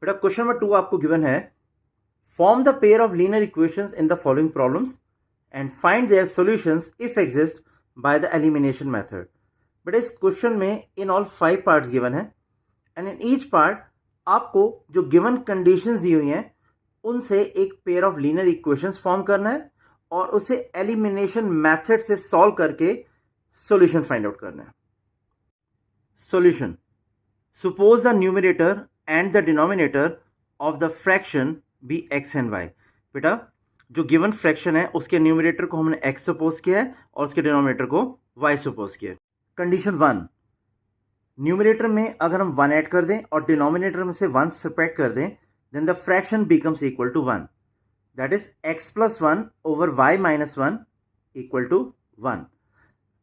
बेटा question number 2 आपको given है, form the pair of linear equations in the following problems and find their solutions if exist by the elimination method. बेटा इस question में in all 5 parts given है and in each part आपको जो given conditions दी हुई हैं उनसे एक pair of linear equations form करना है और उसे एलिमिनेशन मेथड से सॉल्व करके सॉल्यूशन फाइंड आउट करना है। Solution, suppose the numerator and the denominator of the fraction be x and y। बेटा जो गिवन फ्रैक्शन है उसके न्यूमरेटर को हमने x सपोज किया है और उसके डिनोमिनेटर को y सपोज किया है। कंडीशन 1, न्यूमरेटर में अगर हम 1 ऐड कर दें और डिनोमिनेटर में से 1 सब्ट्रैक्ट कर दें then the fraction becomes equal to 1, that is x plus 1 over y minus 1 equal to 1।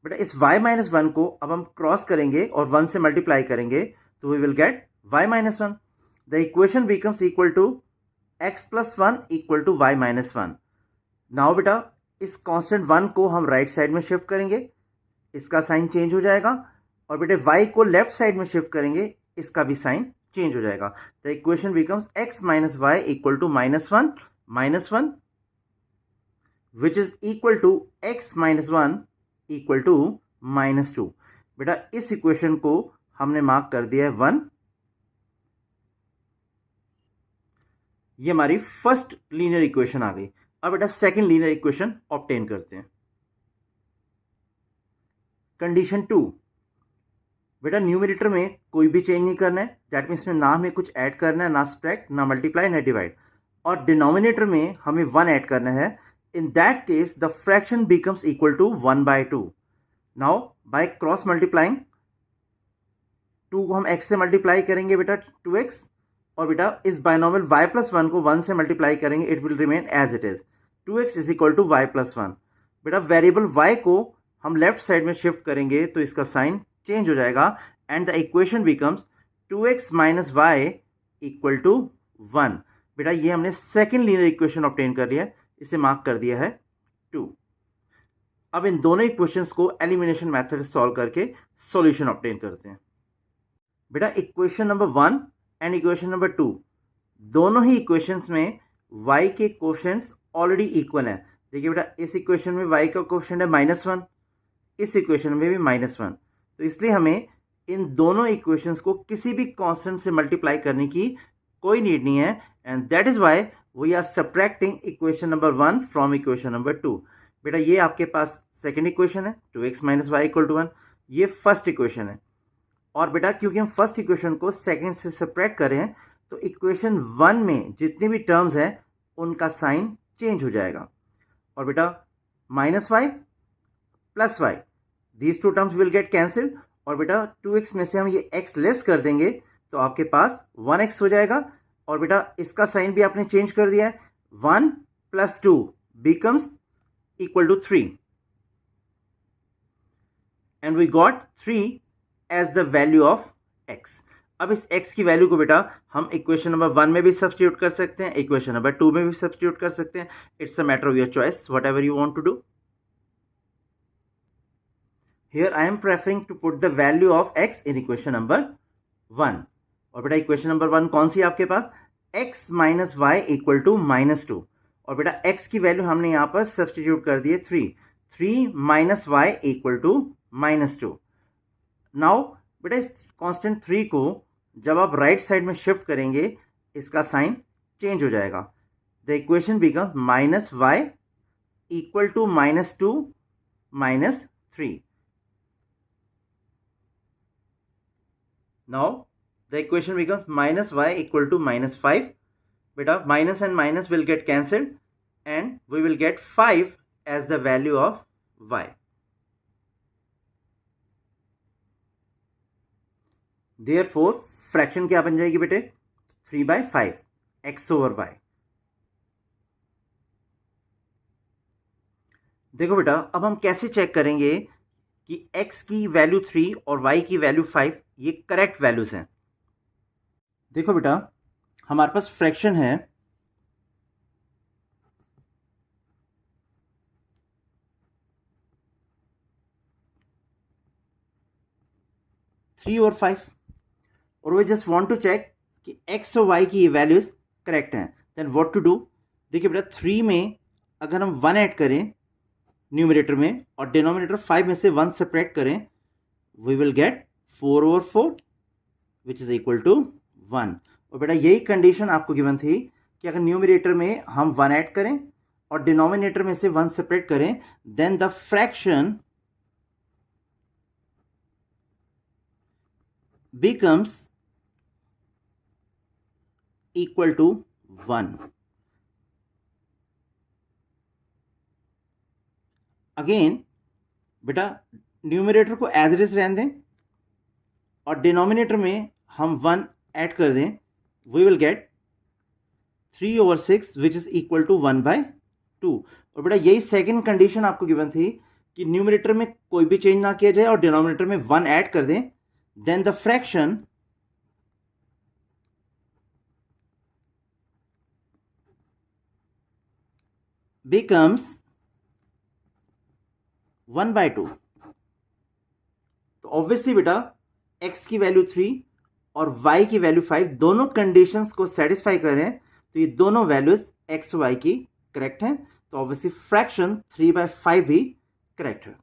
बेटा इस y माइनस 1 को अब हम क्रॉस करेंगे और 1 से मल्टीप्लाई करेंगे तो we will get y minus 1. The equation becomes equal to x plus 1 equal to y minus 1. Now बेटा इस कांस्टेंट 1 को हम राइट साइड में शिफ्ट करेंगे, इसका साइन चेंज हो जाएगा, और बेटे y को लेफ्ट साइड में शिफ्ट करेंगे, इसका भी साइन चेंज हो जाएगा। The equation becomes x minus y equal to minus one which is equal to x minus 1 equal to minus 2। बेटा इस इक्वेशन को हमने मार्क कर दिया है 1। ये हमारी फर्स्ट लीनियर इक्वेशन आ गई। अब बेटा सेकंड लीनियर इक्वेशन ऑब्टेन करते हैं। कंडीशन 2, बेटा न्यूमरेटर में कोई भी चेंज नहीं करना है, दैट मीन्स में ना हमें कुछ ऐड करना है, ना सब्ट्रैक्ट, ना मल्टीप्लाई, ना डिवाइड, और डिनोमिनेटर में हमें 1 ऐड करना है। In that case the fraction becomes equal to 1/2। Now by cross multiplying 2 को हम x से मल्टीप्लाई करेंगे बेटा 2x, और बेटा इस बाइनोमियल y प्लस 1 को 1 से मल्टीप्लाई करेंगे, it will remain as it is 2x is equal to y plus 1। बेटा वेरिएबल y को हम लेफ्ट साइड में शिफ्ट करेंगे तो इसका साइन चेंज हो जाएगा and the equation becomes 2x minus y equal to 1। बेटा ये हमने सेकेंड लीनियर इक्वेशन ऑब्टेन कर लिया है, इसे मार्क कर दिया है 2। अब इन दोनों इक्वेशंस को एलिमिनेशन मेथड से सॉल्व करके सॉल्यूशन ऑब्टेन करते हैं। बेटा equation number 1 and equation number 2 दोनों ही इक्वेशंस में y के कोफिशिएंट्स ऑलरेडी इक्वल हैं। देखिए बेटा इस इक्वेशन में y का कोफिशिएंट है -1, इस इक्वेशन में भी -1, तो इसलिए हमें इन दोनों इक्वेशंस को किसी भी कांस्टेंट से मल्टीप्लाई करने की कोई नीड नहीं है, and that is why we are subtracting equation number 1 from equation number 2। बेटा ये आपके पास सेकेंड इक्वेशन है 2x minus y equal to 1, ये फर्स्ट इक्वेशन है, और बेटा क्योंकि हम फर्स्ट इक्वेशन को सेकंड से सब्ट्रैक्ट करें हैं तो इक्वेशन 1 में जितनी भी टर्म्स हैं उनका साइन चेंज हो जाएगा, और बेटा -y plus y these two terms will get cancelled, और बेटा 2x में से हम ये x लेस कर देंगे तो आपके पास 1x हो जाएगा, और बेटा इसका साइन भी आपने चेंज कर दिया है, 1 plus 2 becomes equal to 3 and we got 3 as the value of x। अब इस x की वैल्यू को बेटा हम इक्वेशन नंबर 1 में भी सब्स्टिट्यूट कर सकते हैं, इक्वेशन नंबर 2 में भी सब्स्टिट्यूट कर सकते हैं। It's a matter of your choice, whatever you want to do. Here I am preferring to put the value of x in equation number 1, और बेटा इक्वेशन नंबर 1 कौन सी है आपके पास, x minus y equal to -2, और बेटा x की वैल्यू हमने यहां पर सब्स्टिट्यूट कर दी है 3 minus y equal to -2। Now बेटा इस कांस्टेंट 3 को जब आप राइट साइड में शिफ्ट करेंगे इसका साइन चेंज हो जाएगा, the equation becomes minus y equal to -2 -3। Now the equation becomes minus y equal to -5। बेटा minus and minus will get cancelled and we will get 5 as the value of y। Therefore fraction क्या बन जाएगी बेटे, 3/5 x over y। देखो बेटा अब हम कैसे चेक करेंगे कि x की वैल्यू 3 और y की वैल्यू 5 ये करेक्ट वैल्यूज हैं। देखो बेटा हमारे पास फ्रैक्शन है 3 और 5, और we just want to check कि x और y की ये वैल्यूज़ करेक्ट हैं, देन व्हाट टू डू। देखिए बेटा 3 में अगर हम 1 ऐड करें न्यूमरेटर में और डिनोमिनेटर 5 में से 1 सब्ट्रैक्ट करें, we will get 4/4 which is equal to 1। और बेटा यही कंडीशन आपको गिवन थी कि अगर न्यूमरेटर में हम 1 ऐड करें और डिनोमिनेटर में से 1 सेपरेट करें, then the fraction becomes equal to 1। Again बेटा न्यूमरेटर को एज इट इज रहने दें और डिनोमिनेटर में हम 1 ऐड कर दें, we will get 3/6 which is equal to 1/2। और बेटा यही सेकंड कंडीशन आपको गिवन थी कि न्यूमरेटर में कोई भी चेंज ना किया जाए और डिनोमिनेटर में 1 ऐड कर दें, then the fraction becomes 1/2। तो ऑब्वियसली बेटा x की वैल्यू 3 और y की वैल्यू 5 दोनों कंडीशंस को सेटिस्फाई कर रहे हैं, तो ये दोनों वैल्यूज x और y की करेक्ट हैं, तो ऑब्वियसली फ्रैक्शन 3/5 भी करेक्ट है।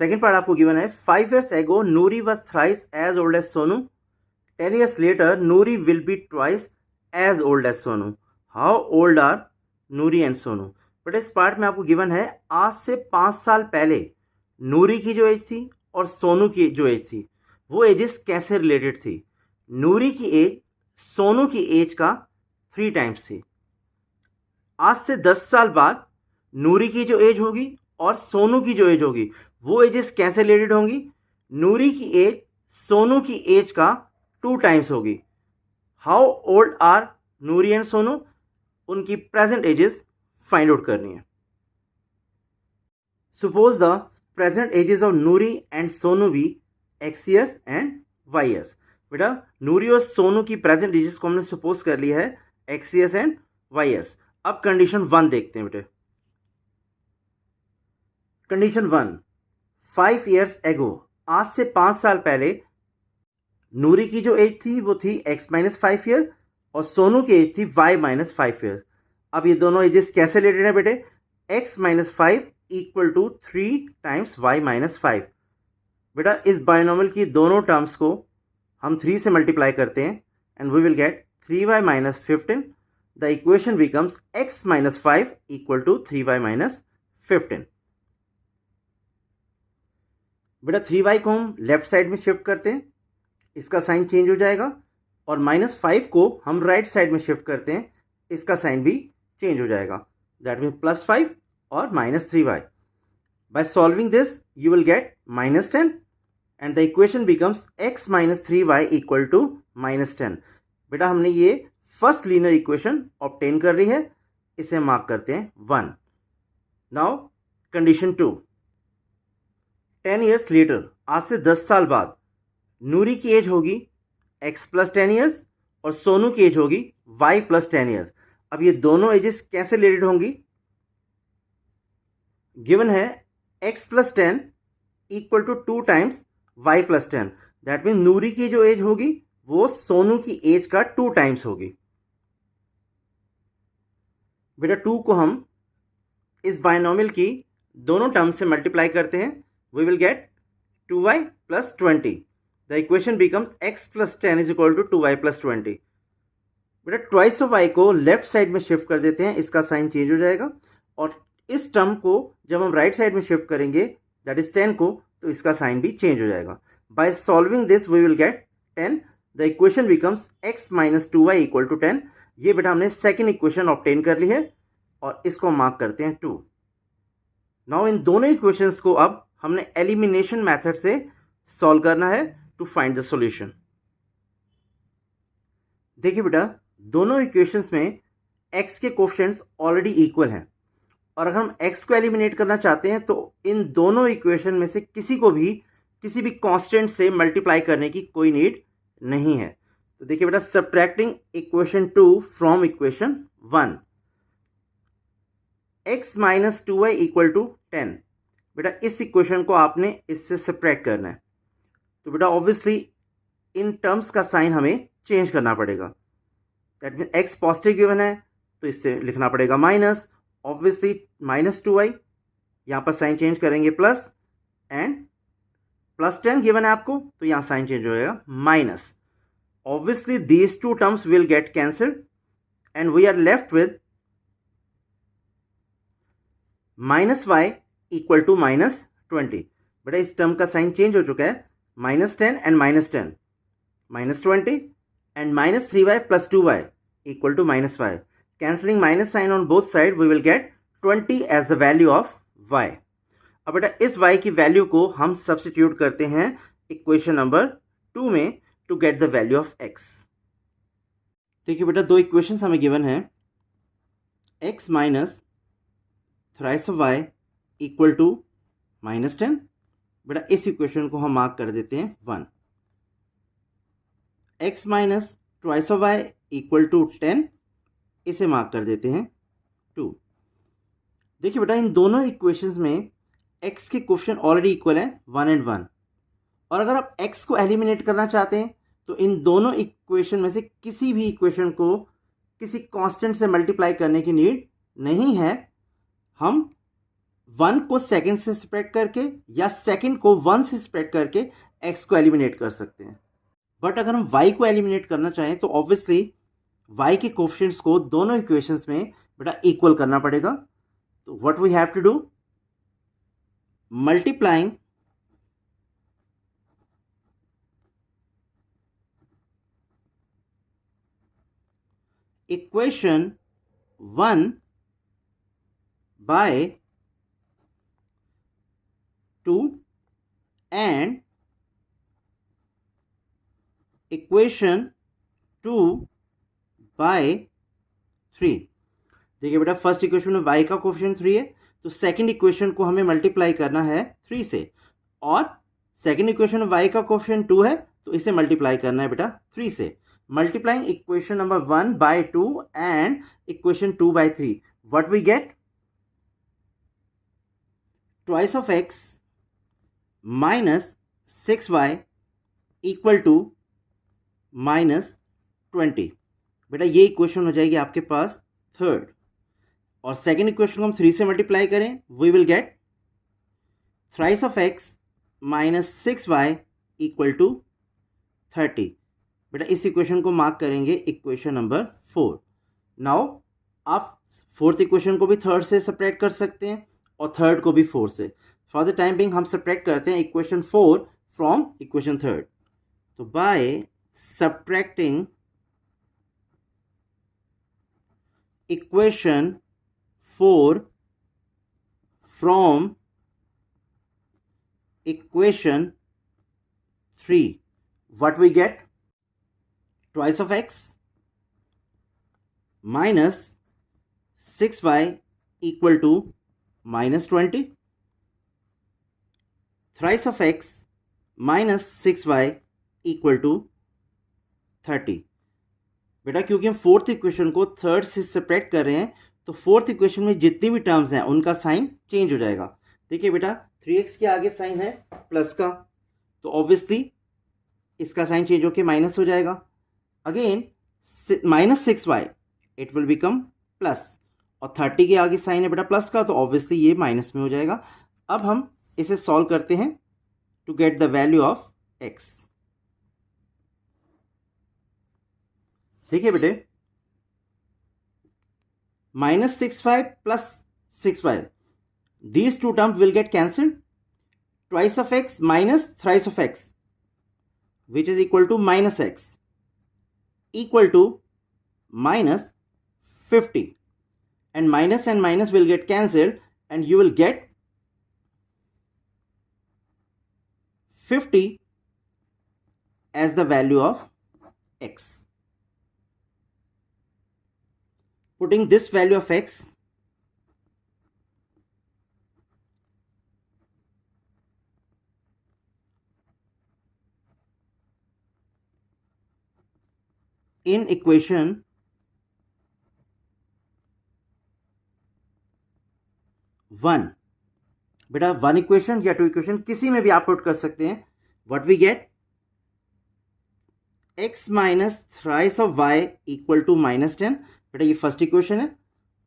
सेकेंड पार्ट आपको गिवन है 5 years ago Noori was thrice as old as Sonu, 10 years later Noori will be twice as old as Sonu, how old are Noori and Sonu. But इस पार्ट में आपको गिवन है आज से 5 साल पहले नूरी की जो एज थी और सोनू की जो एज थी वो एजेस कैसे रिलेटेड थी। नूरी की एज सोनू की एज का 3 टाइम्स थी। आज से 10 साल बाद नूरी की जो एज होगी और सोनू की जो एज होगी वो एजेस कैसे रिलेटेड होंगी। नूरी की एज सोनू की एज का 2 टाइम्स होगी। How old are Noori and Sonu, उनकी प्रेजेंट एजेस फाइंड आउट करनी है। Suppose the present ages of Noori and Sonu be x years and y years। बेटा नूरी और सोनू की प्रेजेंट एजेस को हमने सपोज कर लिया है x years and y years। अब कंडीशन 1 देखते हैं बेटे। कंडीशन 1, 5 years ago आज से 5 साल पहले नूरी की जो एज थी वो थी x-5 ईयर और सोनू की एज थी y-5 ईयर। अब ये दोनों एजेस कैसे रिलेटेड है बेटे, x-5 equal to 3 times y-5। बेटा इस बायनोमियल की दोनों टर्म्स को हम 3 से मल्टीप्लाई करते हैं and we will get 3y-15। The equation becomes x-5 equal to 3y-15। बेटा 3y को हम लेफ्ट साइड में शिफ्ट करते हैं, इसका साइन चेंज हो जाएगा, और -5 को हम राइट साइड में शिफ्ट करते हैं, इसका साइन भी चेंज हो जाएगा। दैट मीन्स +5 और -3y। By solving this you will get -10 and the equation becomes x-3y equal to -10। बेटा हमने ये फर्स्ट लीनियर इक्वेशन ऑब्टेन कर ली है, इसे मार्क करते हैं 1। नाउ कंडीशन 2, 10 years लेटर आज से 10 साल बाद नूरी की एज होगी x + 10 years और सोनू की एज होगी y + 10 years। अब ये दोनों एजेस कैसे रिलेटेड होंगी। गिवन है x + 10 equal to 2 times y + 10। That mean Noori की जो एज होगी वो सोनू की एज का 2 टाइम्स होगी। बेटा 2 को हम इस बायनोमियल की दोनों टर्म्स से मल्टीप्लाई करते हैं, we will get 2y + 20। The equation becomes x + 10 is equal to 2y + 20। बेटा ट्वाइस ऑफ y को लेफ्ट साइड में शिफ्ट कर देते हैं, इसका साइन चेंज हो जाएगा, और इस टर्म को जब हम राइट साइड में शिफ्ट करेंगे दैट इज 10 को, तो इसका साइन भी चेंज हो जाएगा। By solving this we will get 10। The equation becomes x - 2y equal to 10। ये बेटा हमने सेकेंड इक्वेशन ऑब्टेन कर ली है और इसको मार्क करते हैं 2। नाउ इन दोनों इक्वेशंस को अब हमने एलिमिनेशन मेथड से सॉल्व करना है टू फाइंड द सॉल्यूशन। देखिए बेटा दोनों इक्वेशंस में x के कोफिशिएंट्स ऑलरेडी इक्वल हैं, और अगर हम x को एलिमिनेट करना चाहते हैं तो इन दोनों इक्वेशन में से किसी भी कांस्टेंट से मल्टीप्लाई करने की कोई नीड नहीं है। तो देखिए बेटा subtracting equation 2 from equation 1, x - 2y equal to 10। बेटा इस इक्वेशन को आपने इससे सब्ट्रैक्ट करना है, तो बेटा ऑब्वियसली इन टर्म्स का साइन हमें चेंज करना पड़ेगा। That mean x positive given है तो इससे लिखना पड़ेगा माइनस, ऑब्वियसली -2y, यहाँ पर साइन चेंज करेंगे प्लस, एंड +10 गिवन है आपको तो यहाँ साइन चेंज हो जाएगा minus. Obviously these two terms will get cancelled and we are left with -y equal to -20। बेटा इस टर्म का साइन चेंज हो चुका है, -10 and -10, -20 and -3y + 2y equal to -y। Cancelling minus sign on both side, we will get 20 as the value of y। अब बेटा इस y की वैल्यू को हम सब्स्टिट्यूट करते हैं इक्वेशन नंबर 2 में to get the value of x। देखिए बेटा दो इक्वेशंस हमें गिवन है, x minus thrice of y equal to -10। बेटा इस इक्वेशन को हम मार्क कर देते हैं 1। x minus twice of y equal to 10, इसे मार्क कर देते हैं 2। देखिए बेटा इन दोनों इक्वेशंस में x के कोफिशिएंट ऑलरेडी इक्वल है 1 एंड 1, और अगर आप x को एलिमिनेट करना चाहते हैं तो इन दोनों इक्वेशन में से किसी भी इक्वेशन को किसी कांस्टेंट से मल्टीप्लाई करने की नीड नहीं है। हम 1 को सेकंड से सेपरेट करके या सेकंड को 1 से सेपरेट करके x को एलिमिनेट कर सकते हैं। बट अगर हम y को एलिमिनेट करना चाहें तो ऑब्वियसली y के कोफिशिएंट्स को दोनों इक्वेशंस में बेटा इक्वल करना पड़ेगा। तो what we have to do, multiplying equation 1 by 2 and equation 2 by 3। देखिए बेटा फर्स्ट इक्वेशन में y का कोफिशिएंट 3 है तो सेकंड इक्वेशन को हमें मल्टीप्लाई करना है 3 से, और सेकंड इक्वेशन में y का कोफिशिएंट 2 है तो इसे मल्टीप्लाई करना है बेटा 3 से। Multiplying equation number 1 by 2 and equation 2 by 3, what we get, twice of x minus 6y equal to -20। बेटा ये इक्वेशन हो जाएगी आपके पास थर्ड, और सेकेंड इक्वेशन को हम 3 से मल्टीप्लाई करें, we will get thrice of x minus 6y equal to 30। बेटा इस इक्वेशन को मार्क करेंगे इक्वेशन नंबर 4। नाउ आप फोर्थ इक्वेशन को भी थर्ड से सेपरेट कर सकते हैं और थर्ड को भी 4 से। फॉर द टाइम बिंग हम सेपरेट करते हैं इक्वेशन 4 फ्रॉम इक्वेशन थर्ड। तो by subtracting equation 4 from equation 3, what we get, twice of x minus 6y equal to -20, thrice of x minus 6y equal to 30। बेटा क्योंकि हम fourth equation को third से separate कर रहे हैं तो फोर्थ इक्वेशन में जितनी भी टर्म्स हैं उनका साइन चेंज हो जाएगा। देखिए बेटा 3x के आगे साइन है प्लस का, तो ऑब्वियसली इसका साइन चेंज होकर माइनस हो जाएगा। Again -6y it will become plus, और 30 के आगे साइन है बेटा प्लस का तो ऑब्वियसली ये माइनस में हो जाएगा। अब हम इसे सॉल्व करते हैं to get the value of x। देखिए बेटे -6y plus 6y, these two terms will get cancelled, twice of x minus thrice of x which is equal to -x equal to -50, and minus will get cancelled and you will get 50 as the value of x. Putting this value of x in equation 1, बेटा 1 equation या 2 equation किसी में भी आप put कर सकते हैं। What we get, x minus thrice of y equal to -10। बेटा ये फर्स्ट इक्वेशन है।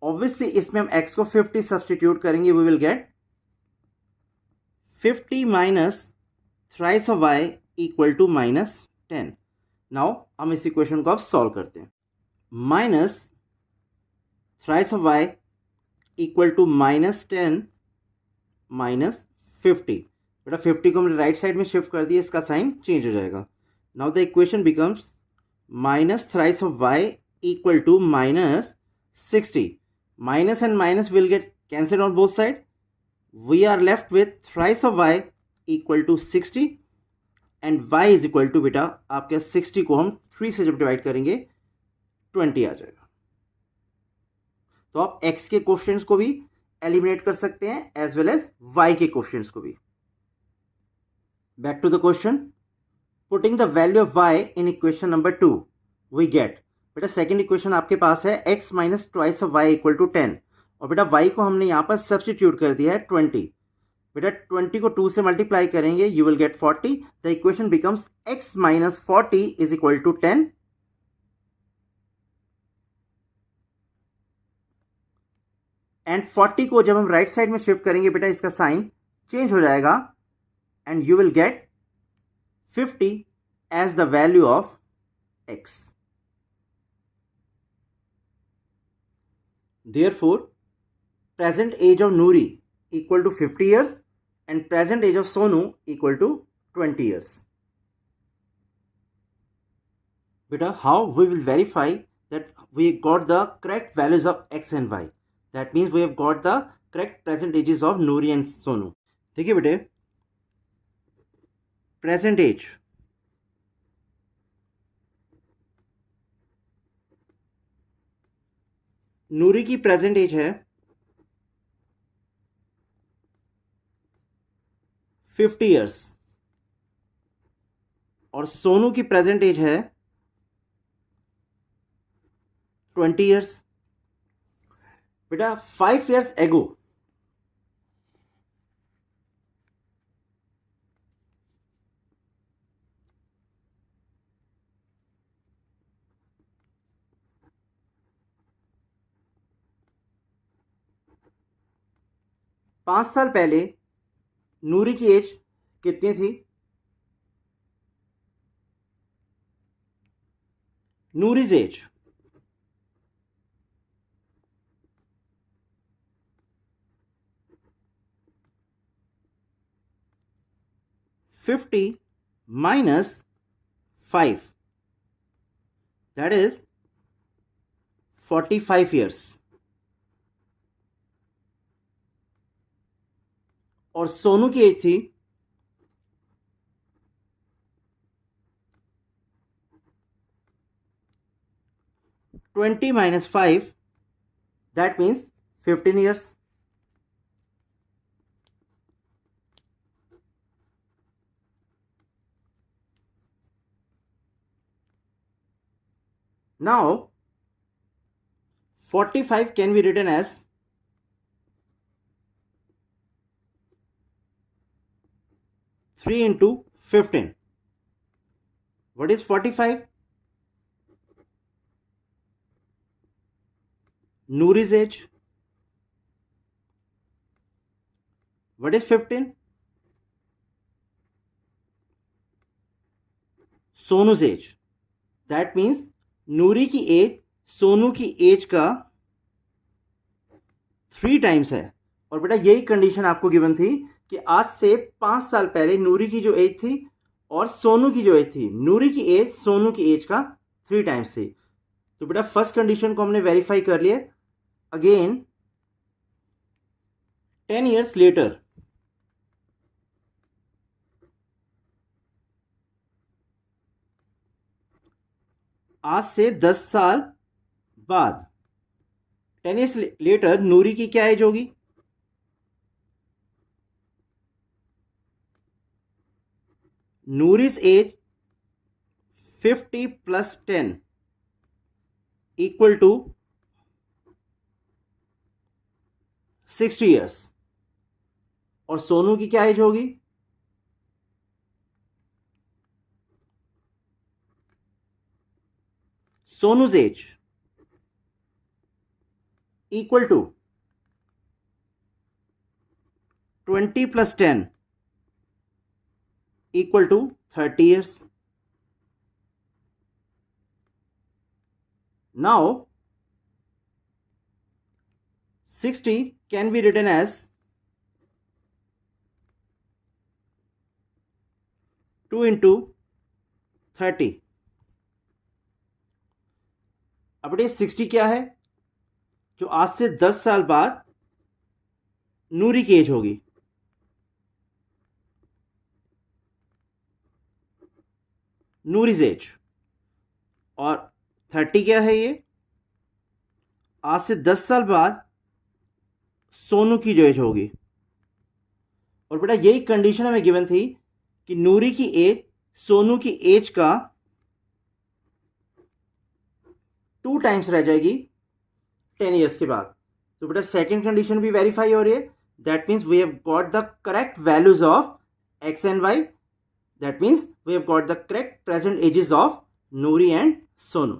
ऑब्वियसली इसमें हम x को 50 सब्सटीट्यूट करेंगे, we will get 50 minus thrice of y equal to -10। Now हम इस इक्वेशन को अब सॉल्व करते हैं। Minus thrice of y equal to -10 minus 50। बेटा 50 को हमने राइट साइड में शिफ्ट कर दिया, इसका साइन चेंज हो जाएगा। Now the equation becomes minus thrice of y equal to -60। Minus and minus will get cancelled on both side. We are left with thrice of y equal to 60 and y is equal to, बेटा आपके 60 को हम 3 से जब divide करेंगे 20 आ जाएगा। तो आप x के कोफिशिएंट्स को भी एलिमिनेट कर सकते हैं एज वेल एज y के कोफिशिएंट्स को भी। Back to the question, putting the value of y in equation number 2 we get. बेटा सेकेंड इक्वेशन आपके पास है x minus twice of y equal to 10 और बेटा y को हमने यहाँ पर सब्सटीट्यूट कर दिया है 20। बेटा 20 को 2 से मल्टीप्लाई करेंगे, you will get 40। The equation becomes x minus 40 is equal to 10 and 40 को जब हम राइट साइड में शिफ्ट करेंगे बेटा इसका साइन चेंज हो जाएगा and you will get 50 as the value of x। Therefore, present age of Noori equal to 50 years and present age of Sonu equal to 20 years. Beta, how we will verify that we got the correct values of x and y? That means we have got the correct present ages of Noori and Sonu. देखिए बेटे, present age नूरी की present as है 50 years और सोनू की present as है 20 years. बेटा 5 years ago पांच साल पहले नूरी की एज कितनी थी? नूरीज as $50 minus 5, that is 45 years। और सोनू की एज थी 20 minus 5, that means 15 years। Now 45 can be written as 3 into 15. What is 45? Noori's age. What is 15? Sonu's age. That means Noori की एज सोनू की एज का 3 टाइम्स है। और बेटा यही कंडीशन आपको गिवन थी कि आज से 5 साल पहले नूरी की जो एज थी और सोनू की जो एज थी, नूरी की एज सोनू की एज का 3 टाइम्स थी। तो बेटा फर्स्ट कंडीशन को हमने वेरीफाई कर लिया। अगेन 10 years लेटर आज से 10 साल बाद 10 years लेटर नूरी की क्या एज होगी? नूरी's as 50 plus 10 equal to 60 years। और सोनू की क्या एज होगी? सोनूज as equal to 20 + 10 equal to 30 years. Now 60 can be written as 2 into 30. अब ये 60 क्या है, जो आज से 10 साल बाद नूरी की एज होगी। नूरीज एज। और 30 क्या है, ये आज से 10 साल बाद सोनू की जो एज होगी। और बेटा यही कंडीशन हमें गिवन थी कि नूरी की एज सोनू की एज का 2 टाइम्स रह जाएगी 10 ईयर्स के बाद। तो बेटा सेकेंड कंडीशन भी वेरीफाई हो रही है। That means we have got the correct values of x and y. That means we have got the correct present ages of Noori and Sonu.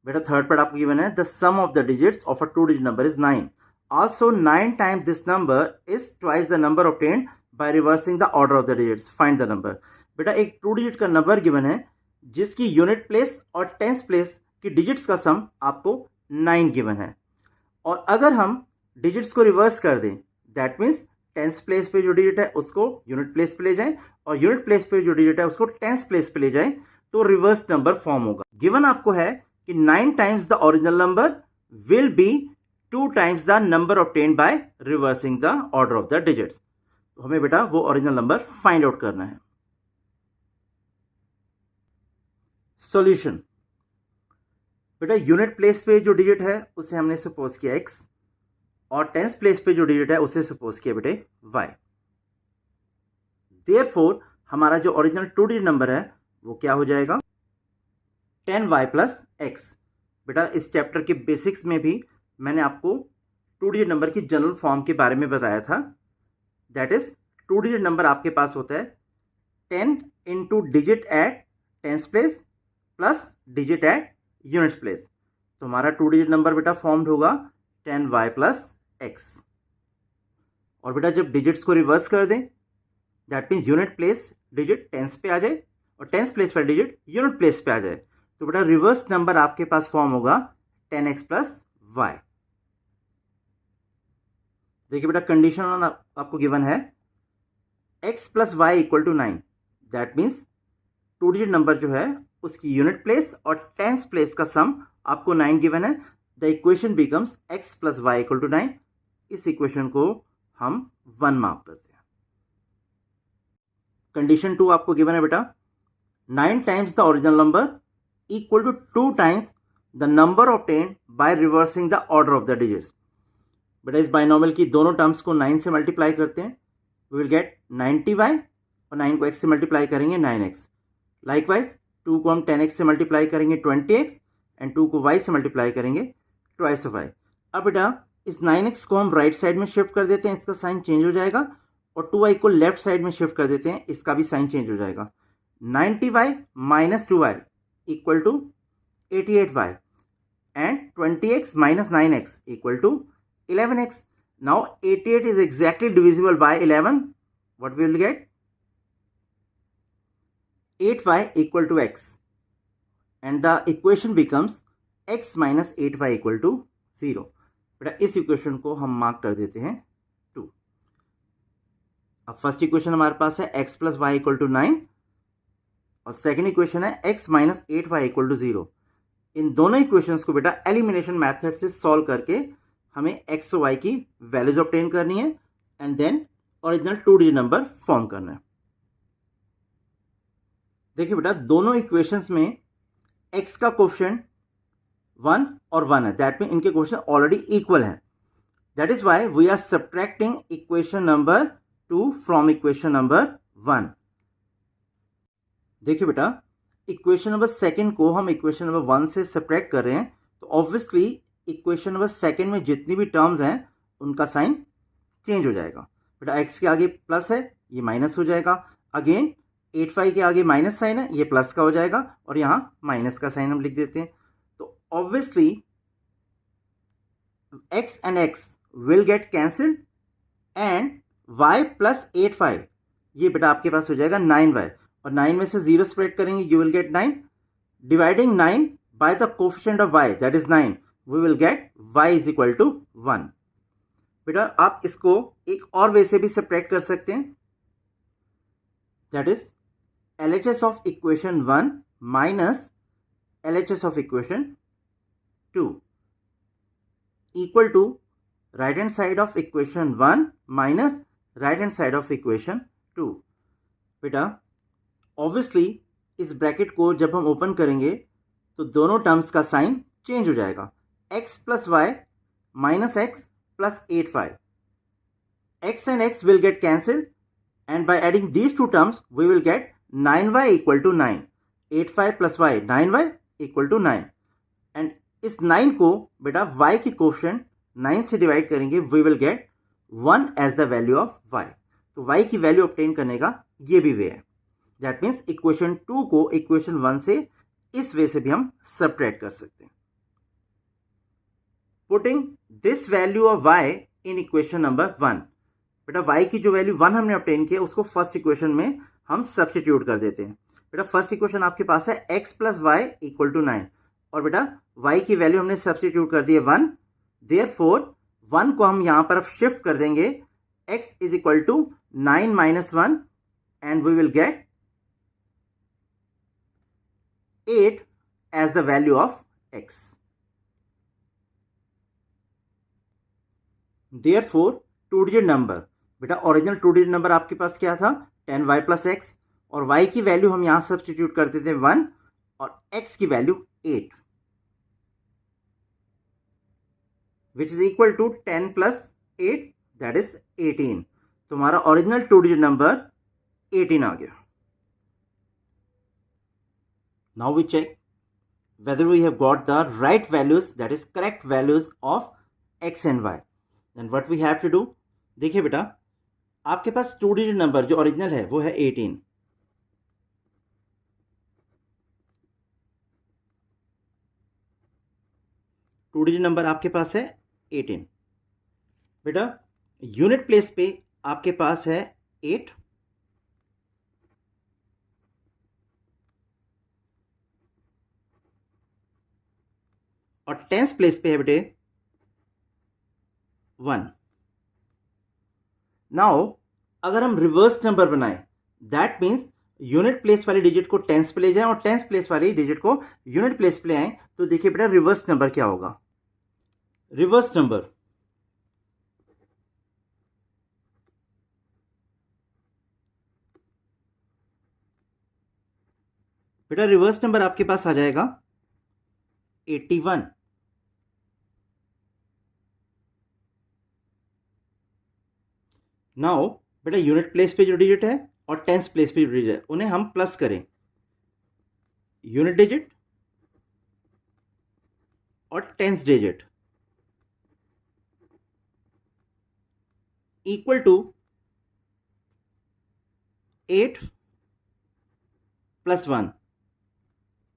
बेटा थर्ड पार्ट आपको गिवन है, the sum of the digits of a 2 digit number is 9. Also 9 times this number is twice the number obtained by reversing the order of the digits. Find the number. बेटा एक 2 digit का number given है जिसकी unit place और tens place की digits का सम आपको 9 given है। और अगर हम डिजिट्स को रिवर्स कर दें, दैट मीन्स टेंस प्लेस पे जो डिजिट है उसको यूनिट प्लेस पे ले जाएं और यूनिट प्लेस पे जो डिजिट है उसको टेंस प्लेस पे ले जाएं, तो रिवर्स नंबर फॉर्म होगा। गिवन आपको है कि 9 times the original number will be 2 times the number obtained by reversing the order of the digits. तो हमें बेटा वो ओरिजिनल नंबर फाइंड आउट करना है। सॉल्यूशन। बेटा यूनिट प्लेस पे जो डिजिट है उसे हमने सपोज किया x और टेंस प्लेस पे जो डिजिट है उसे सपोज किया बेटे y। देयरफॉर हमारा जो ओरिजिनल 2 डिजिट नंबर है वो क्या हो जाएगा, 10y + x। बेटा इस चैप्टर के बेसिक्स में भी मैंने आपको 2 डिजिट नंबर की जनरल फॉर्म के बारे में बताया था। दैट इज 2 डिजिट नंबर आपके पास होता है 10 into digit at tens place plus digit at units place. तो हमारा 2 डिजिट नंबर बेटा फॉर्म्ड होगा 10y + x। और बेटा जब डिजिट्स को रिवर्स कर दें, that means unit place digit tens पे आ जाए और टेंस प्लेस पर डिजिट यूनिट प्लेस पे आ जाए, तो बेटा रिवर्स नंबर आपके पास फॉर्म होगा 10x + y। देखिए बेटा कंडीशन आपको गिवन है x + y = 9। That means 2 digit number जो है उसकी यूनिट प्लेस और टेंस प्लेस का सम आपको 9 गिवन है। The equation becomes x + y = 9। इस इक्वेशन को हम 1 मार्क करते हैं। कंडीशन 2 आपको गिवन है बेटा 9 times the original number equal to 2 times the number obtained by reversing the order of the digits. बेटा इस बाइनोमियल की दोनों टर्म्स को 9 से मल्टीप्लाई करते हैं, वी विल गेट 90y और 9 को x से मल्टीप्लाई करेंगे 9x। लाइकवाइज 2 को हम 10x से मल्टीप्लाई करेंगे 20x एंड 2 को y से मल्टीप्लाई करेंगे ट्वाइस ऑफ y। अब बेटा इस 9x को हम राइट साइड में शिफ्ट कर देते हैं, इसका साइन चेंज हो जाएगा, और 2y को लेफ्ट साइड में शिफ्ट कर देते हैं, इसका भी साइन चेंज हो जाएगा। 90y - 2y = 88y and 20x - 9x = 11x. Now 88 is exactly divisible by 11. What we will get? 8y = x, and the equation becomes x - 8y = 0. बेटा इस इक्वेशन को हम मार्क कर देते हैं 2। अब फर्स्ट इक्वेशन हमारे पास है x + y = 9 और सेकेंड इक्वेशन है x - 8y = 0। इन दोनों इक्वेशंस को बेटा एलिमिनेशन मेथड से सॉल्व करके हमें x और y की वैल्यूज ऑब्टेन करनी है and then original 2 digit number form करना है। देखिए बेटा दोनों इक्वेशंस में x का कोफिशिएंट 1 और 1 है, दैट मीन इनके कोफिशिएंट ऑलरेडी इक्वल है। That is why we are subtracting equation number 2 from equation number 1। देखिए बेटा इक्वेशन नंबर सेकंड को हम इक्वेशन नंबर 1 से सब्ट्रैक्ट कर रहे हैं, तो ऑब्वियसली इक्वेशन नंबर सेकंड में जितनी भी टर्म्स हैं उनका साइन चेंज हो जाएगा। बेटा x के आगे प्लस है, ये माइनस हो जाएगा। अगेन 85 के आगे माइनस साइन है, ये प्लस का हो जाएगा और यहाँ माइनस का साइन हम लिख देते हैं। तो obviously x and x will get cancelled and y plus 85, ये बेटा आपके पास हो जाएगा 9y, और 9 में से 0 स्प्रेड करेंगे, you will get 9, dividing 9 by the coefficient of y that is 9, we will get y is equal to 1। बेटा आप इसको एक और वे से भी सब्ट्रैक्ट कर सकते हैं, that is LHS of equation 1 minus LHS of equation 2 equal to right hand side of equation 1 minus right hand side of equation 2। बेटा ऑब्वियसली इस ब्रैकेट को जब हम ओपन करेंगे तो दोनों टर्म्स का साइन चेंज हो जाएगा, x plus y minus x plus 85, x and x will get cancelled and by adding these two terms we will get 9y equal to 9, 85 plus y 9y equal to 9, and इस 9 को बेटा y की coefficient 9 से divide करेंगे, we will get 1 as the value of y। तो y की value obtain करने का ये भी वे है, दैट मीन्स इक्वेशन 2 को इक्वेशन 1 से इस वे से भी हम सब्ट्रैक्ट कर सकते हैं। Putting this value of y in equation number 1, बेटा y की जो वैल्यू 1 हमने ऑब्टेन किया उसको फर्स्ट इक्वेशन में हम सब्स्टिट्यूट कर देते हैं। बेटा फर्स्ट इक्वेशन आपके पास है x plus y equal to 9, और बेटा y की वैल्यू हमने सब्स्टिट्यूट कर दी है 1, देयरफॉर 1 को हम यहां पर अब शिफ्ट कर देंगे, x is equal to 9 minus 1 and we will get 8 as the value of x। Therefore two digit number, बेटा ओरिजिनल टू डिजिट नंबर आपके पास क्या था 10y प्लस एक्स, और y की वैल्यू हम यहां सब्स्टिट्यूट करते थे 1 और x की value 8, which is equal to 10 plus 8 that is 18। तो हमारा ओरिजिनल टू डिजिट नंबर 18 आ गया। Now we check whether we have got the right values, that is correct values of x and y। Then what we have to do, देखिए बेटा आपके पास to digit number जो original है वो है 18, to digit number आपके पास है 18। बेटा यूनिट प्लेस पे आपके पास है 8, और टेंस प्लेस पे है बेटे 1। नाउ अगर हम रिवर्स नंबर बनाएं, दैट मीन्स यूनिट प्लेस वाली डिजिट को टेंस पे ले जाएं और टेंस प्लेस वाली डिजिट को यूनिट प्लेस पे ले आए, तो देखिए बेटा रिवर्स नंबर क्या होगा। रिवर्स नंबर बेटा रिवर्स नंबर आपके पास आ जाएगा 81। नाउ बेटा यूनिट प्लेस पे जो डिजिट है और टेंस प्लेस पे जो डिजिट है उन्हें हम प्लस करें, यूनिट डिजिट और tens digit equal to 8 plus 1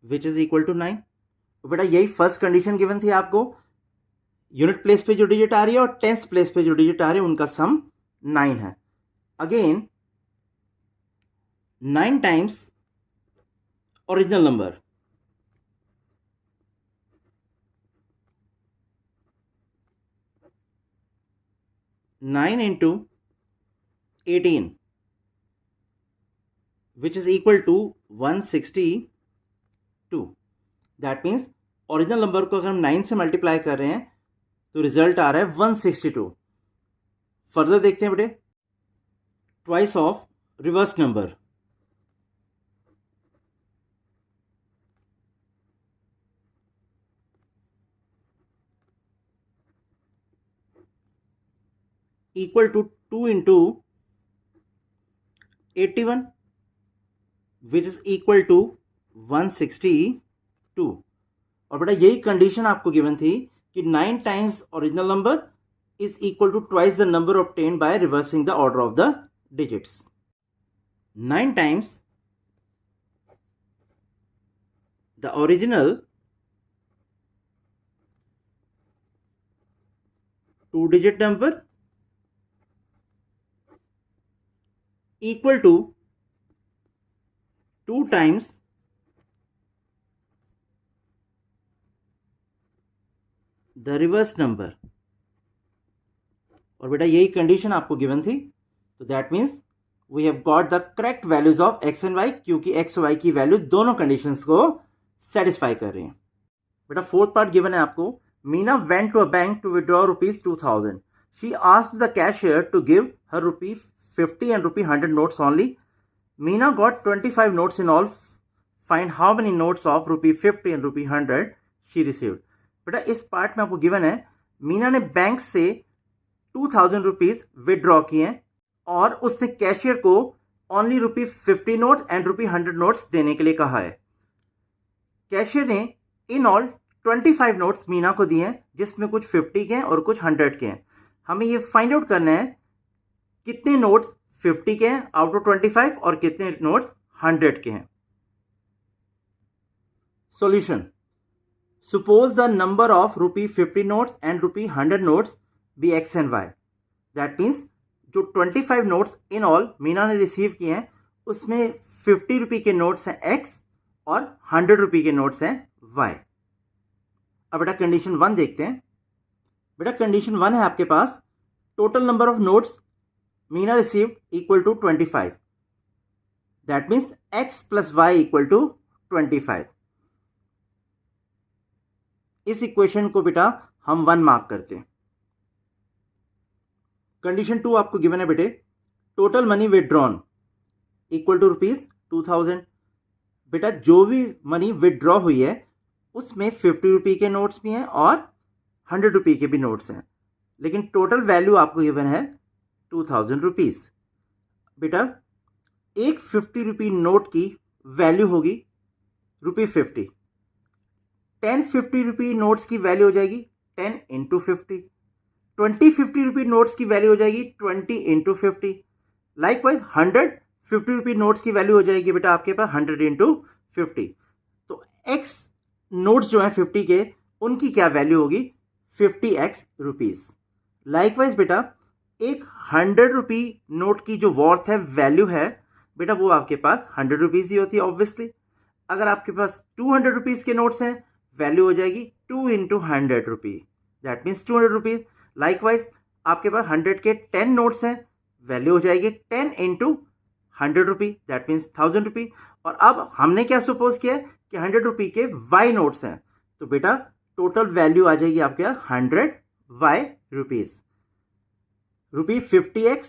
which is equal to 9। तो बेटा यही फर्स्ट कंडीशन गिवन थी आपको, यूनिट प्लेस पे जो डिजिट आ रही है और टेंस प्लेस पे जो डिजिट आ रही है उनका सम 9 है। Again 9 times original number, nine into 18 which is equal to 162। That means original number को अगर हम 9 से मल्टीप्लाई कर रहे हैं तो रिजल्ट आ रहा है 162। फर्दर देखते हैं बेटे, twice of reverse number, equal to 2 इंटू 81 विच इज इक्वल टू 162। और बेटा यही कंडीशन आपको गिवन थी कि 9 times original number is equal to twice the number obtained by reversing the order of the digits. 9 times the original 2-digit number equal to 2 times the reverse number. और बेटा यही condition आपको given थी, तो that means we have got the correct values of x and y, क्योंकि x और y की value दोनों कंडीशंस को सेटिस्फाई कर रही हैं। बेटा फोर्थ पार्ट गिवन है आपको, Meena went to a bank to withdraw ₹2000. She asked the cashier to give her ₹50 and ₹100 notes only. Meena got 25 notes in all. Find how many notes of ₹50 and ₹100 she received. बेटा इस part में आपको given है, मीना ने bank से 2000 rupees withdraw किए और उसने कैशियर को ओनली ₹50 नोट एंड ₹100 नोट्स देने के लिए कहा है। कैशियर ने इन ऑल 25 नोट्स मीना को दिए हैं, जिसमें कुछ 50 के हैं और कुछ 100 के हैं। हमें ये फाइंड आउट करना है कितने नोट्स 50 के हैं आउट ऑफ 25 और कितने नोट्स 100 के हैं। Solution, suppose the number of ₹50 notes and ₹100 notes be x and y. That means जो 25 नोट्स इन ऑल मीना ने रिसीव किए हैं, उसमें 50 रुपये के नोट्स हैं x और 100 रुपये के नोट्स हैं y। अब बेटा कंडीशन 1 देखते हैं। बेटा कंडीशन 1 है आपके पास, total number of notes Meena received equal to 25. That means x plus y equal to 25. इस इक्वेशन को बेटा हम 1 मार्क करते हैं। कंडीशन 2 आपको गिवन है बेटे, total money withdrawn equal to ₹2000. बेटा जो भी मनी विदड्रॉ हुई है उसमें 50 रुपये के नोट्स भी हैं और 100 रुपये के भी नोट्स हैं, लेकिन टोटल वैल्यू आपको गिवन है 2000 रुपीज़। बेटा एक 50 रुपये नोट की वैल्यू होगी ₹50। 10 50 रुपये नोट्स की वैल्यू हो जाएगी 10 इंटू 50। 20 50 रुपये नोट्स की वैल्यू हो जाएगी 20 इंटू 50। लाइकवाइज 100 50 रुपये नोट्स की वैल्यू हो जाएगी बेटा आपके पास 100 इंटू 50। तो एक्स नोट्स जो हैं 50 के, उनकी क्या वैल्यू होगी 50x रुपीज़। लाइकवाइज बेटा एक 100 रुपये नोट की जो वर्थ है, वैल्यू है बेटा, वो आपके पास 100 रुपीज़ ही होती है ऑब्वियसली। अगर आपके पास 200 रुपीज़ के नोट्स हैं, वैल्यू हो जाएगी 2 इंटू 100 रुपये, दैट मीन्स 200 रुपीज़। लाइकवाइज आपके पास 100 के 10 नोट्स हैं, वैल्यू हो जाएगी 10 इंटू 100 रुपये, दैट मीन्स 1000 रुपये। और अब हमने क्या सपोज किया कि 100 रुपये के वाई नोट्स हैं, तो बेटा टोटल वैल्यू आ जाएगी आपके पास 100 y rupees. ₹50x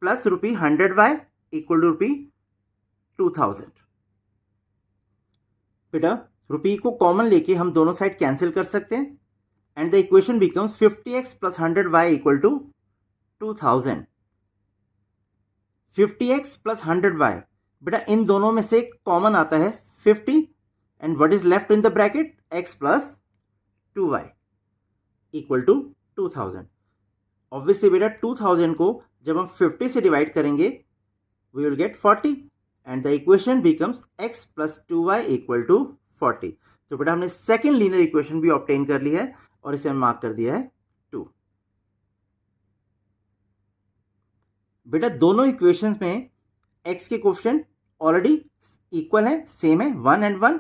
plus ₹100y equal to ₹2000। बेटा रुपये को कॉमन लेके हम दोनों साइड कैंसिल कर सकते हैं and the equation becomes 50x plus 100y equal to 2000। 50x plus 100y, बेटा इन दोनों में से कॉमन आता है 50 and what is left in the bracket x plus 2y equal to 2000। Obviously बेटा 2000 को जब हम 50 से डिवाइड करेंगे we will get 40 and the equation becomes x plus 2y equal to 40। तो बेटा हमने सेकेंड लीनियर इक्वेशन भी ऑब्टेन कर ली है और इसे हम मार्क कर दिया है 2। बेटा दोनों इक्वेशंस में x के कोफिशिएंट ऑलरेडी इक्वल है, सेम है 1 and 1,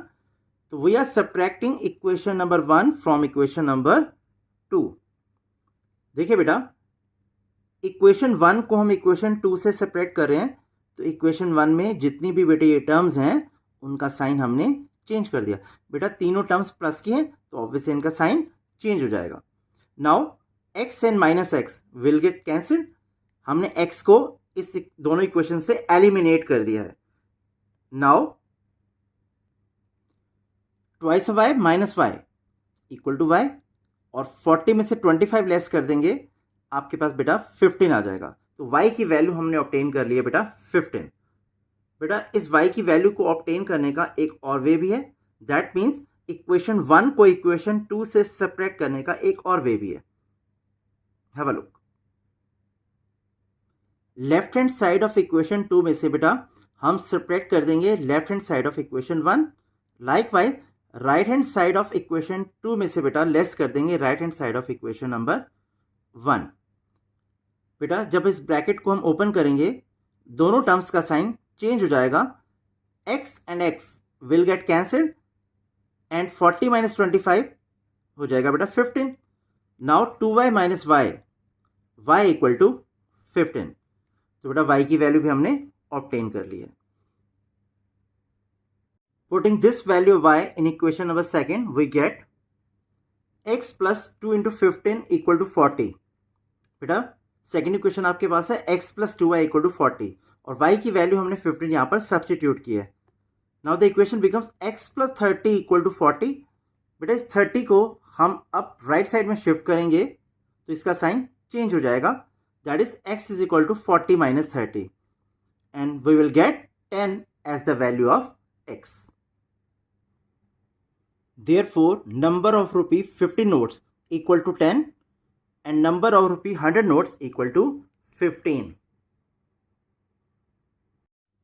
तो we are subtracting equation number 1 from equation number 2। देखिए बेटा इक्वेशन 1 को हम इक्वेशन 2 से सेपरेट कर रहे हैं, तो इक्वेशन 1 में जितनी भी बेटे ये टर्म्स हैं उनका साइन हमने चेंज कर दिया। बेटा तीनों टर्म्स प्लस की हैं तो ऑब्वियसली इनका साइन चेंज हो जाएगा। Now x and minus x will get cancelled. हमने x को इस दोनों इक्वेशन से एलिमिनेट कर दिया है। Now twice y minus y equal to y, और 40 में से 25 लेस कर देंगे, आपके पास बेटा 15 आ जाएगा। तो y की वैल्यू हमने ऑब्टेन कर ली है बेटा 15। बेटा इस y की वैल्यू को ऑब्टेन करने का एक और वे भी है, दैट मीन्स इक्वेशन 1 को इक्वेशन 2 से सेपरेट करने का एक और वे भी है। Have a look. Left hand side of equation 2 में से बेटा हम सेपरेट कर देंगे left hand side of equation 1। Likewise right hand side of equation 2 में से बेटा लेस कर देंगे right hand side of equation number 1। बेटा जब इस ब्रैकेट को हम ओपन करेंगे दोनों टर्म्स का साइन चेंज हो जाएगा, x and x will get cancelled and 40 minus 25 हो जाएगा बेटा 15। Now 2y minus y equal to 15। तो बेटा y की वैल्यू भी हमने ऑब्टेन कर ली है। Putting this value y in equation number 2 we get x plus 2 into 15 equal to 40। बेटा सेकेंड इक्वेशन आपके पास है x plus 2y equal to 40 और y की वैल्यू हमने 15 यहाँ पर सब्सटीट्यूट की है। Now the equation becomes x plus 30 equal to 40। बेटा इस 30 को हम अब राइट साइड में शिफ्ट करेंगे तो इसका साइन चेंज हो जाएगा, that is x is equal to 40 minus 30 and we will get 10 as the value of x। Therefore, number of rupee 50 notes equal to 10 and number of rupee 100 notes equal to 15।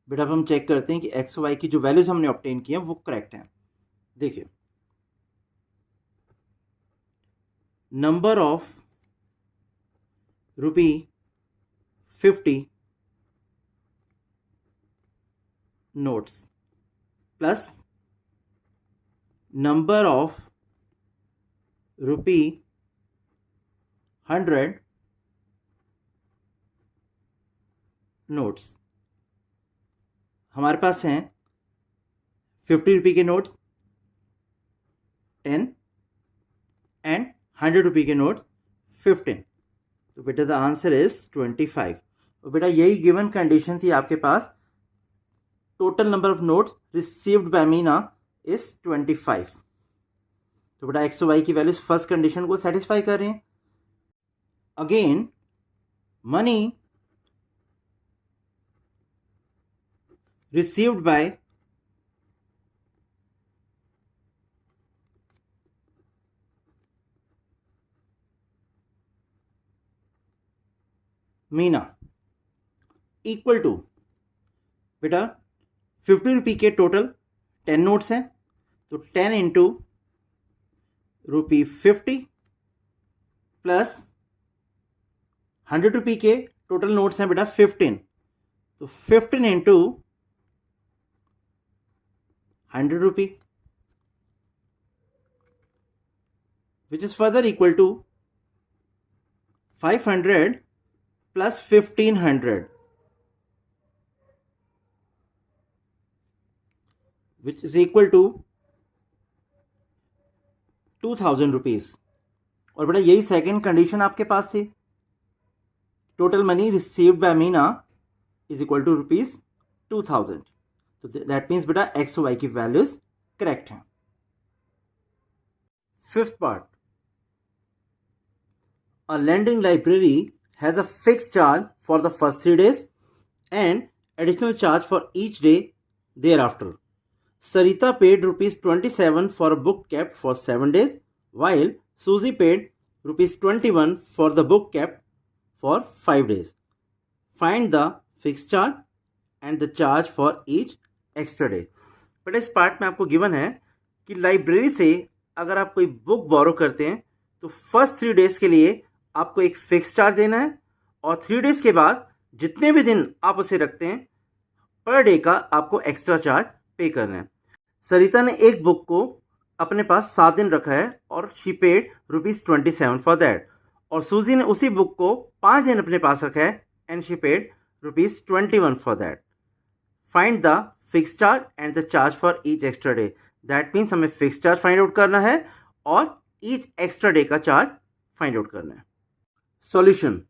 बेटा अब हम check करते हैं कि x y की जो values हमने obtain की हैं वो करेक्ट हैं। देखिए number of rupee 50 notes plus number of rupee 100 notes हमारे पास हैं 50 रुपये के नोट्स 10 एंड 100 रुपये के नोट्स 15। तो बेटा द आंसर इज 25। और बेटा यही गिवन कंडीशन थी आपके पास, total number of notes received by Meena is 25। तो बेटा एक्स वाई की वैल्यूज फर्स्ट कंडीशन को सेटिस्फाई कर रहे हैं। Again money received by Meena equal to बेटा 50 रुपये के टोटल 10 नोट्स हैं तो 10 इंटू ₹50 प्लस 100 रुपये के टोटल नोट्स हैं बेटा 15 तो 15 इंटू 100 रुपये which is further equal to 500 plus 1500 which is equal to 2000 rupees. और बेटा यही सेकेंड कंडीशन आपके पास थी, total money received by Meena is equal to ₹2000। तो दैट मीन्स बेटा एक्स वाई की वैल्यूज करेक्ट हैं। Fifth part, a lending library has a fixed charge for the first 3 days and additional charge for each day thereafter. Sarita paid ₹27 for a book kept for 7 days, while Susie paid ₹21 for the book kept for 5 days. Find the fixed charge and the charge for each extra day. But इस part में आपको given है कि library से अगर आप कोई book बोरो करते हैं तो फर्स्ट 3 डेज के लिए आपको एक फिक्स चार्ज देना है और 3 डेज के बाद जितने भी दिन आप उसे रखते हैं पर डे का आपको एक्स्ट्रा चार्ज पे करना है। सरिता ने एक बुक को अपने पास 7 दिन रखा है और शी पेड ₹27 फॉर दैट, और सूजी ने उसी बुक को 5 दिन अपने पास रखा है and she paid ₹21 for that. Find the fix charge and the charge for each extra day. That means हमें फिक्स चार्ज फाइंड आउट करना है और ईच एक्स्ट्रा डे का चार्ज फाइंड आउट करना है। Solution,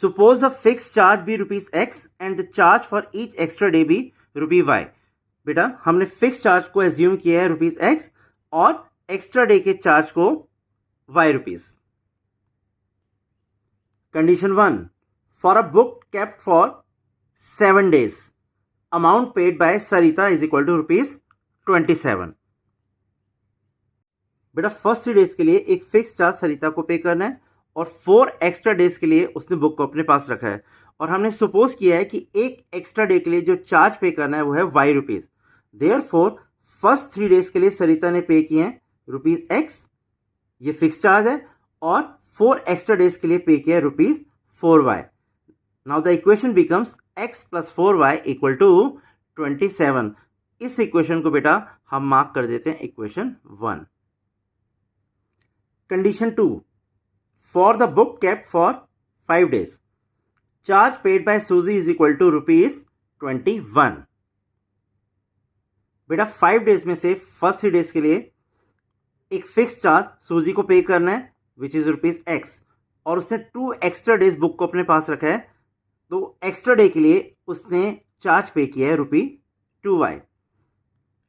suppose the fix charge be ₹X and the charge for each extra day be ₹Y। बेटा हमने fix charge को एज्यूम किया है ₹X और एक्स्ट्रा डे के चार्ज को Y rupees. Condition 1, for a book kept for 7 days amount paid by Sarita is equal to ₹27। बेटा first 3 days के लिए एक फिक्स चार्ज सरिता को पे करना है और 4 एक्स्ट्रा डेज के लिए उसने बुक को अपने पास रखा है और हमने सपोज किया है कि एक एक्स्ट्रा डे के लिए जो चार्ज पे करना है वो है Y rupees. Therefore first 3 days के लिए सरिता ने पे किए हैं रुपीज एक्स, ये फिक्स चार्ज है, और 4 एक्स्ट्रा डेज के लिए पे किया है rupees 4y। Now the equation becomes x plus 4y equal to 27। इस इक्वेशन को बेटा हम मार्क कर देते हैं equation 1। Condition 2, for the book kept for 5 days, charge paid by सूजी इज इक्वल टू रुपीज 21। बेटा 5 डेज में से फर्स्ट 3 डेज के लिए एक फिक्स चार्ज सूजी को पे करना है विच इज रुपीज एक्स, और उसने 2 एक्स्ट्रा डेज बुक को अपने पास रखा है, तो एक्स्ट्रा डे के लिए उसने चार्ज पे किया है rupee 2y,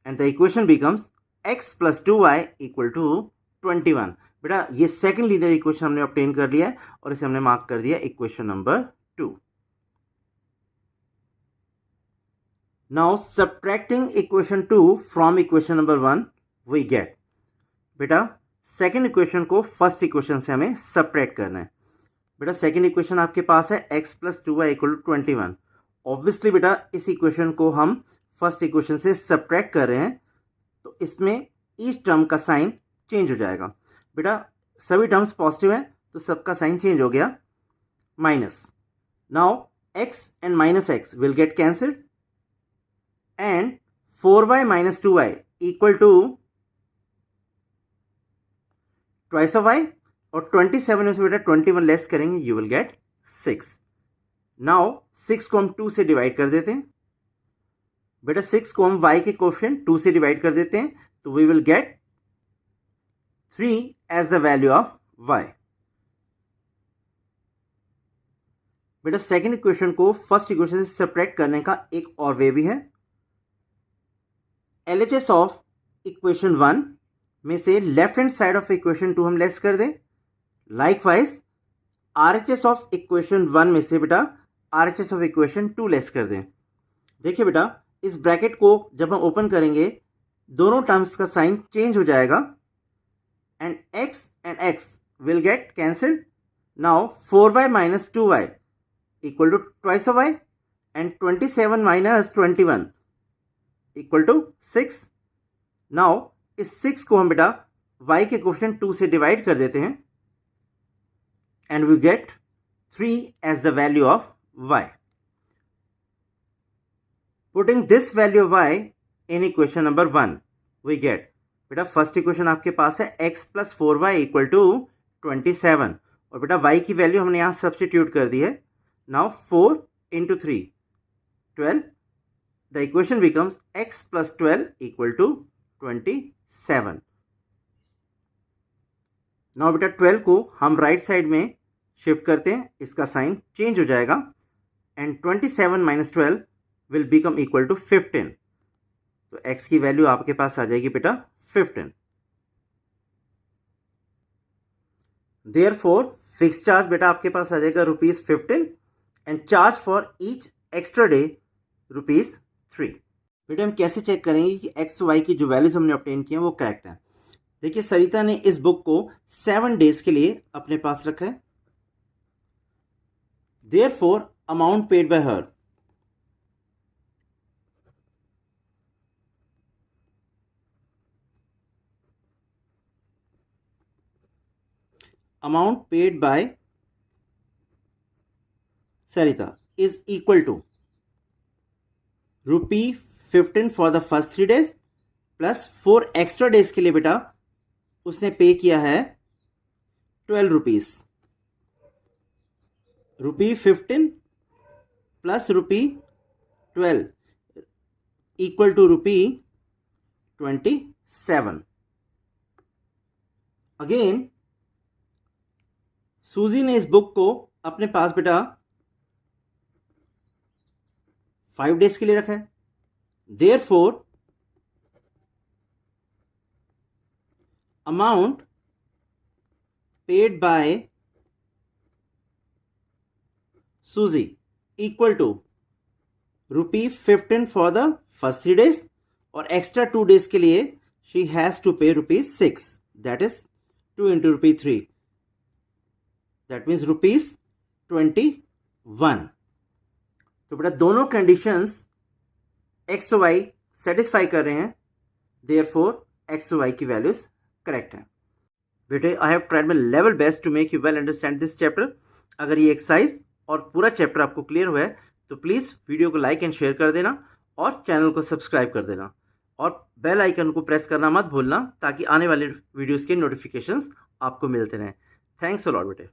and the equation becomes x plus 2y equal to 21। बेटा ये सेकंड लीनियर इक्वेशन हमने ऑब्टेन कर लिया है और इसे हमने मार्क कर दिया equation number 2। Now subtracting equation 2 from equation number 1 we get, बेटा सेकंड इक्वेशन को फर्स्ट इक्वेशन से हमें सब्ट्रैक्ट करना है। बेटा सेकंड इक्वेशन आपके पास है x plus 2y equal to 21। Obviously बेटा इस इक्वेशन को हम फर्स्ट इक्वेशन से सब्ट्रैक्ट कर रहे हैं, तो इसमें ईच टर्म का साइन चेंज हो जाएगा। बेटा सभी टर्म्स पॉजिटिव हैं तो सबका साइन चेंज हो गया, minus. Now x and minus x will get cancelled and 4y minus 2y equal to twice of y, और 27 में से बेटा 21 लेस करेंगे यू विल गेट 6। नाउ 6 को हम 2 से डिवाइड कर देते हैं। बेटा 6 को हम y के कोएफिशिएंट 2 से डिवाइड कर देते हैं, तो we will get 3 as the value of y। बेटा सेकेंड इक्वेशन को फर्स्ट इक्वेशन से सब्ट्रैक्ट करने का एक और वे भी है। LHS ऑफ इक्वेशन 1 में से left hand side of equation 2 हम लेस कर दें। लाइकवाइज RHS ऑफ इक्वेशन 1 में से बेटा RHS ऑफ इक्वेशन 2 लेस कर दें। देखिए बेटा इस ब्रैकेट को जब हम ओपन करेंगे दोनों टर्म्स का साइन चेंज हो जाएगा and x will get cancelled. Now 4y minus 2y equal to twice of y and 27 minus 21 equal to 6। Now इस 6 को हम बेटा y के कोएफिशिएंट 2 से डिवाइड कर देते हैं and we get 3 as the value of y. Putting this value of y in equation number 1, we get, बेटा फर्स्ट इक्वेशन आपके पास है x plus 4y equal to 27, और बेटा y की वैल्यू हमने यहाँ सब्सटीट्यूट कर दी है। Now 4 into 3 12, the equation becomes x plus 12 equal to 27। Now बेटा 12 को हम राइट साइड में शिफ्ट करते हैं, इसका साइन चेंज हो जाएगा and 27 minus 12 will become equal to 15, तो x की वैल्यू आपके पास आ जाएगी बेटा 15। देयरफॉर फिक्स चार्ज बेटा आपके पास आ जाएगा rupees 15 and charge for each extra day rupees 3। बेटा हम कैसे चेक करेंगे कि x y की जो वैल्यूज हमने ऑब्टेन की है वो करेक्ट है। देखिए सरिता ने इस बुक को 7 डेज के लिए अपने पास रखा है। Therefore, amount paid by her Sarita is equal to rupee 15 for the first 3 days plus 4 extra days के लिए बेटा उसने पे किया है 12 rupees. Rupee 15 plus rupee 12 equal to rupee 27। Again Susy ने इस बुक को अपने पास बेटा 5 डेज के लिए रखा है। Therefore amount paid by Suji equal to rupee 15 for the first 3 days और एक्स्ट्रा 2 डेज के लिए she has to pay rupees 6, that is 2 into rupee 3, that means rupees 21। तो बेटा दोनों कंडीशंस एक्स और वाई सेटिस्फाई कर रहे हैं, देयरफॉर एक्स और वाई की वैल्यूज करेक्ट हैं। बेटे I have tried my level best to make you well understand this chapter. अगर ये एक्सरसाइज और पूरा चैप्टर आपको क्लियर हुआ है तो प्लीज़ वीडियो को लाइक एंड शेयर कर देना और चैनल को सब्सक्राइब कर देना और बेल आइकन को प्रेस करना मत भूलना ताकि आने वाले वीडियोस के नोटिफिकेशंस आपको मिलते रहें। थैंक्स अ लॉट बेटे।